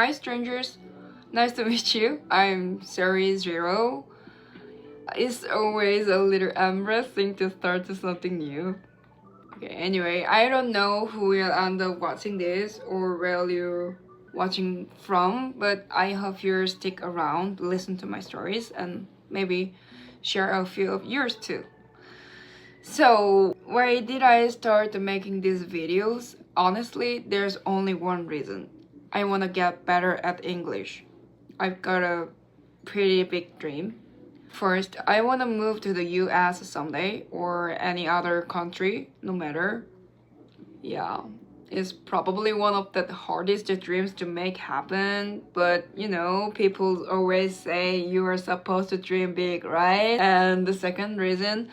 Hi strangers, nice to meet you. I'm Seri0. It's always a little embarrassing to start something new. Okay, anyway, I don't know who will end up watching this or where you're watching from, but I hope you stick around, listen to my stories, and maybe share a few of yours too. So, why did I start making these videos? Honestly, there's only one reason. I want to get better at English. I've got a pretty big dream. First, I want to move to the US someday or any other country, no matter. Yeah, it's probably one of the hardest dreams to make happen, but you know, people always say you are supposed to dream big, right? And the second reason,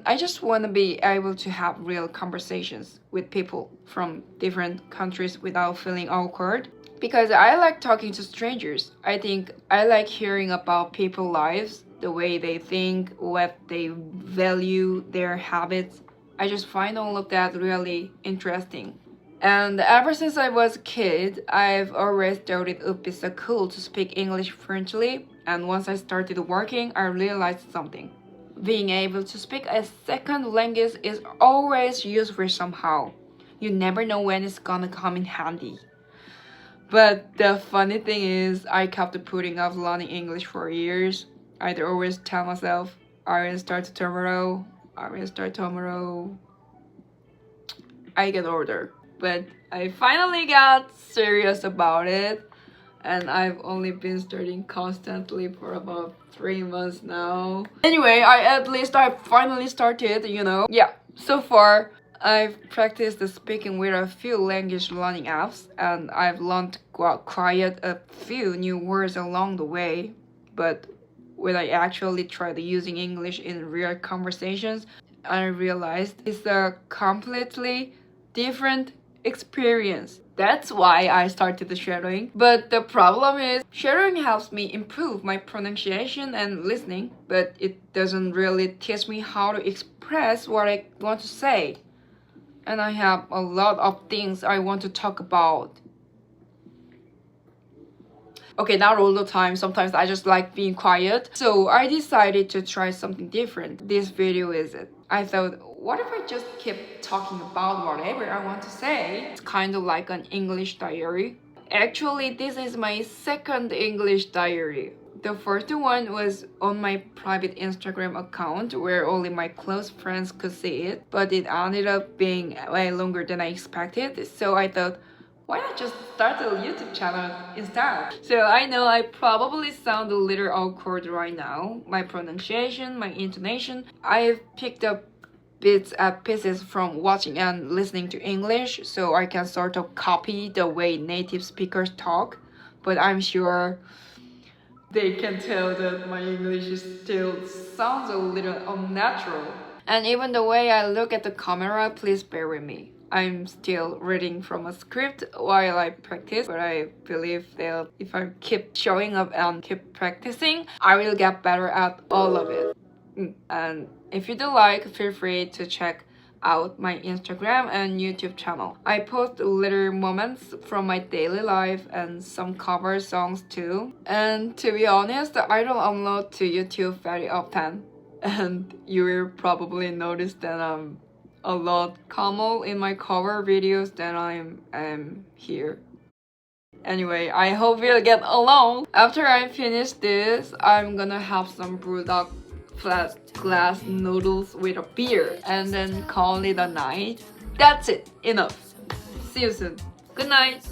I just want to be able to have real conversations with people from different countries without feeling awkward. Because I like talking to strangers. I think I like hearing about people's lives, the way they think, what they value, their habits. I just find all of that really interesting. And ever since I was a kid, I've always thought it would be so cool to speak English fluently. And once I started working, I realized something. Being able to speak a second language is always useful somehow. You never know when it's gonna come in handy. But the funny thing is, I kept putting off learning English for years. I'd always tell myself, I will start tomorrow, I will start tomorrow. I get older, but I finally got serious about it. And I've only been studying constantly for about 3 months now. Anyway, I finally started, you know. Yeah, so far I've practiced the speaking with a few language learning apps, and I've learned quite a few new words along the way. But when I actually tried using English in real conversations, I realized it's a completely different experience. That's why I started the shadowing. But the problem is, shadowing helps me improve my pronunciation and listening, but it doesn't really teach me how to express what I want to say. And I have a lot of things I want to talk about. Okay, not all the time. Sometimes I just like being quiet. So I decided to try something different. This video is it. I thought, what if I just keep talking about whatever I want to say? It's kind of like an English diary. Actually, this is my second English diary. The first one was on my private Instagram account where only my close friends could see it, but it ended up being way longer than I expected, so I thought, why not just start a YouTube channel instead? So I know I probably sound a little awkward right now. My pronunciation, my intonation. I've picked up bits and pieces from watching and listening to English, so I can sort of copy the way native speakers talk, but I'm sure they can tell that my English still sounds a little unnatural. And even the way I look at the camera, please bear with me. I'm still reading from a script while I practice, but I believe that if I keep showing up and keep practicing, I will get better at all of it. And if you do like, feel free to check out my Instagram and YouTube channel. I post little moments from my daily life and some cover songs too. And to be honest, I don't upload to YouTube very often. And you will probably notice that I'm a lot calmer in my cover videos than I am here. Anyway, I hope we'll get along. After I finish this, I'm gonna have some bulldog flat glass noodles with a beer and then call it a night. That's it, enough. See you soon. Good night.